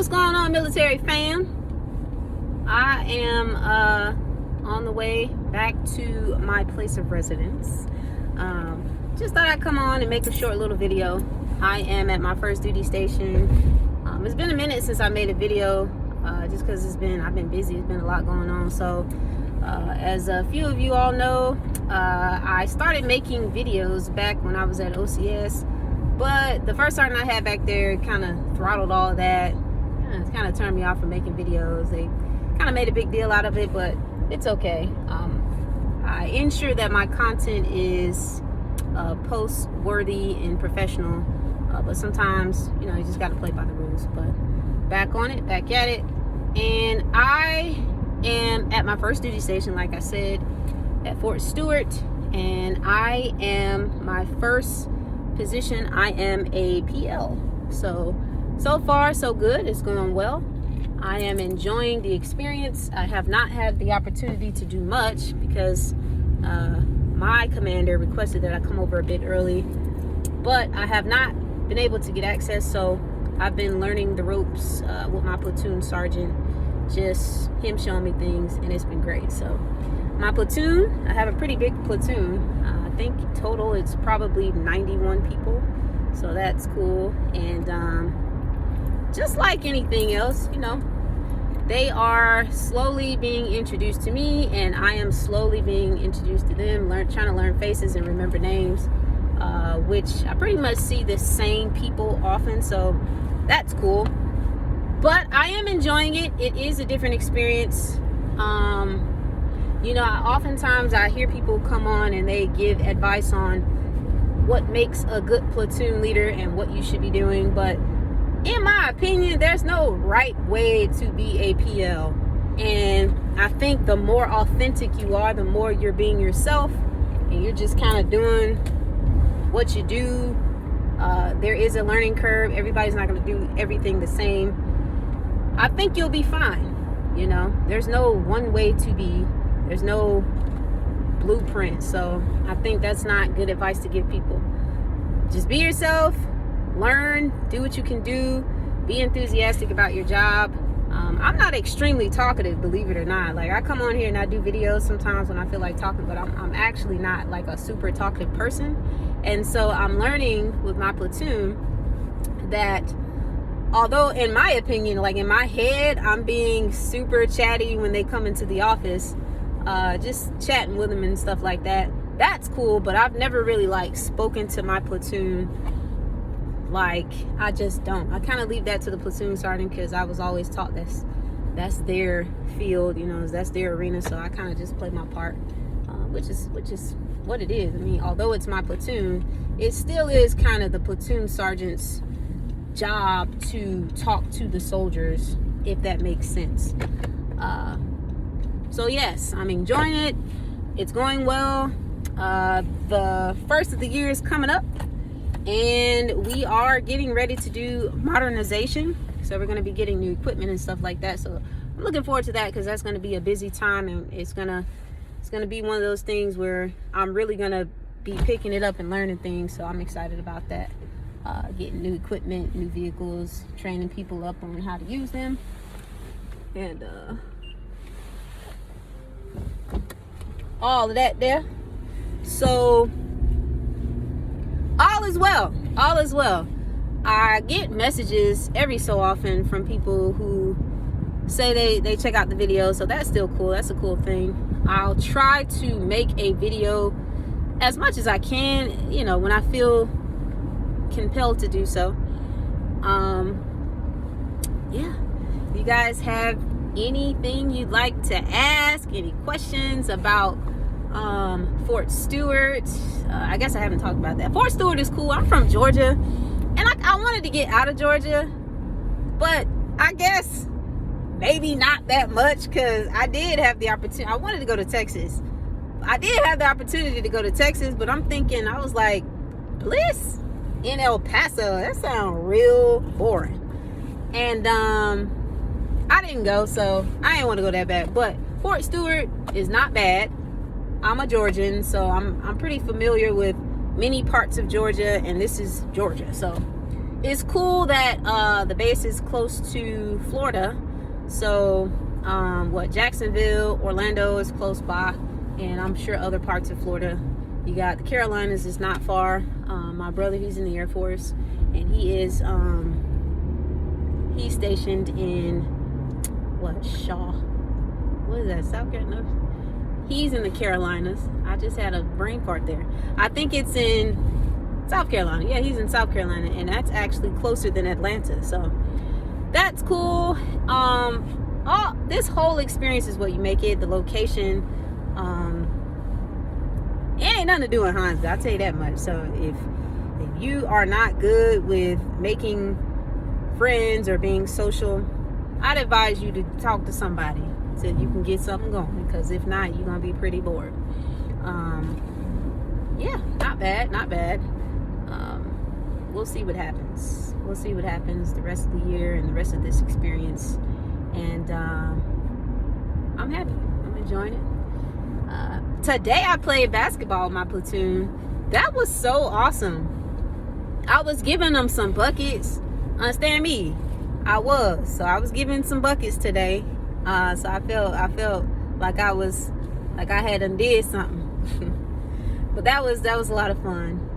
What's going on, military fam? I am on the way back to my place of residence. Just thought I'd come on and make a short little video. I am at my first duty station. It's been a minute since I made a video, just because I've been busy. It's been a lot going on. So as a few of you all know, I started making videos back when I was at OCS, but the first sergeant I had back there kind of throttled all of that. It kind of turned me off from making videos. They kind of made a big deal out of it, but it's okay. I ensure that my content is post worthy and professional, but sometimes you just got to play by the rules. But back on it, back at it, and I am at my first duty station, like I said, at Fort Stewart, and I am my first position. I am a PL. So far so good. It's going well. I am enjoying the experience. I have not had the opportunity to do much because my commander requested that I come over a bit early, but I have not been able to get access. So I've been learning the ropes with my platoon sergeant, just him showing me things, and it's been great. So my platoon, I have a pretty big platoon. I think total it's probably 91 people, so that's cool. And just like anything else, they are slowly being introduced to me, and I am slowly being introduced to them, trying to learn faces and remember names, which I pretty much see the same people often, so that's cool. But I am enjoying it. It is a different experience. Oftentimes I hear people come on and they give advice on what makes a good platoon leader and what you should be doing, but in my opinion, there's no right way to be a PL. And I think the more authentic you are, the more you're being yourself and you're just kind of doing what you do. There is a learning curve. Everybody's not going to do everything the same. I think you'll be fine. There's no one way to be. There's no blueprint. So I think that's not good advice to give people. Just be yourself. Learn, do what you can do, be enthusiastic about your job. I'm not extremely talkative, believe it or not. Like, I come on here and I do videos sometimes when I feel like talking, but I'm actually not like a super talkative person. And so I'm learning with my platoon that although in my opinion, like in my head, I'm being super chatty when they come into the office, just chatting with them and stuff like that. That's cool, but I've never really like spoken to my platoon. Like, I just don't. I kind of leave that to the platoon sergeant because I was always taught that's their field, that's their arena. So I kind of just play my part, which is what it is. I mean, although it's my platoon, it still is kind of the platoon sergeant's job to talk to the soldiers, if that makes sense. So yes, I'm enjoying it. It's going well. The first of the year is coming up, and we are getting ready to do modernization. So we're going to be getting new equipment and stuff like that. So I'm looking forward to that because that's going to be a busy time, and it's gonna be one of those things where I'm really going to be picking it up and learning things. So I'm excited about that. Getting new equipment, new vehicles, training people up on how to use them, and all of that there. So all is well. I get messages every so often from people who say they check out the video, so that's still cool. That's a cool thing. I'll try to make a video as much as I can, when I feel compelled to do so. Yeah, if you guys have anything you'd like to ask, any questions about Fort Stewart, I guess I haven't talked about that. Fort Stewart is cool. I'm from Georgia, and I wanted to get out of Georgia, but I guess maybe not that much, because I did have the opportunity. I wanted to go to Texas. I did have the opportunity to go to Texas, but I'm thinking, I was like, Bliss in El Paso, that sounds real boring. And I didn't go, so I didn't want to go that bad. But Fort Stewart is not bad. I'm a Georgian, so I'm pretty familiar with many parts of Georgia, and this is Georgia. So it's cool that the base is close to Florida. So Jacksonville, Orlando is close by, and I'm sure other parts of Florida. You got the Carolinas is not far. My brother, he's in the Air Force, and he's stationed in Shaw. What is that? South Carolina? He's in the Carolinas. I just had a brain fart there. I think it's in South Carolina. Yeah, he's in South Carolina, and that's actually closer than Atlanta. So that's cool. This whole experience is what you make it. The location, it ain't nothing to do with Huntsville, I'll tell you that much. So if you are not good with making friends or being social, I'd advise you to talk to somebody so you can get something going, because if not, you're gonna be pretty bored. Yeah, not bad. We'll see what happens. We'll see what happens the rest of the year and the rest of this experience. And I'm happy. I'm enjoying it. Today I played basketball with my platoon. That was so awesome. I was giving them some buckets. Understand me? I was giving some buckets today. So I felt like I had undid something. But that was a lot of fun.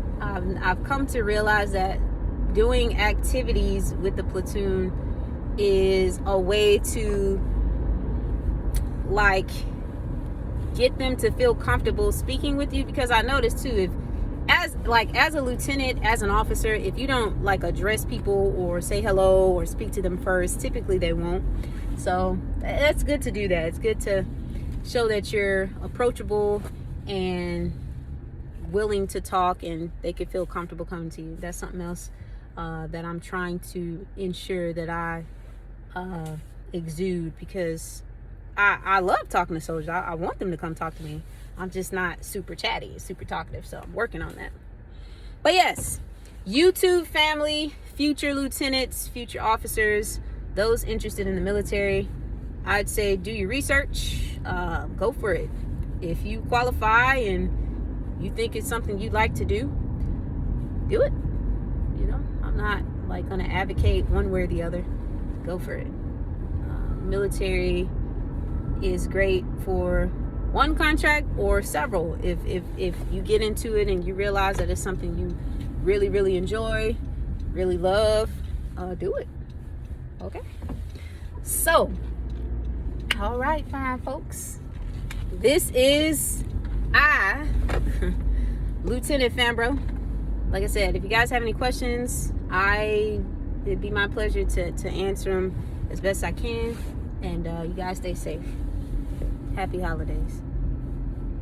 I've come to realize that doing activities with the platoon is a way to get them to feel comfortable speaking with you, because I noticed too, as a lieutenant, as an officer, if you don't address people or say hello or speak to them first, typically they won't. So that's good to do that. It's good to show that you're approachable and willing to talk, and they can feel comfortable coming to you. That's something else that I'm trying to ensure that I exude, because I love talking to soldiers. I want them to come talk to me. I'm just not super chatty, super talkative, so I'm working on that. But yes, YouTube family, future lieutenants, future officers, those interested in the military, I'd say do your research. Go for it. If you qualify and you think it's something you'd like to do it. I'm not gonna advocate one way or the other. Go for it. Military is great for one contract or several. If you get into it and you realize that it's something you really, really enjoy, really love, do it. Okay. So, all right, fine folks. This is Lieutenant Fambro. Like I said, if you guys have any questions, it'd be my pleasure to answer them as best I can. And you guys stay safe. Happy holidays.